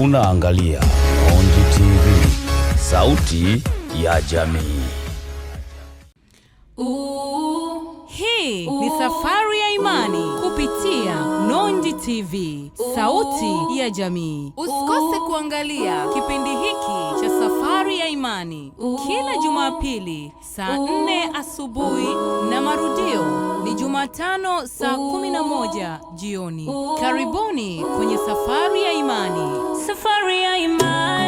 Unaangalia Nonji TV, sauti ya jamii. Hii ni safari ya imani kupitia Nonji TV, sauti ya jamii. Usikose kuangalia kipindi hiki cha safari ya imani kila Jumapili saa 4 asubuhi na marudio ni Jumatano saa 11 jioni. Karibuni kwenye safari ya imani. Safari ya imani.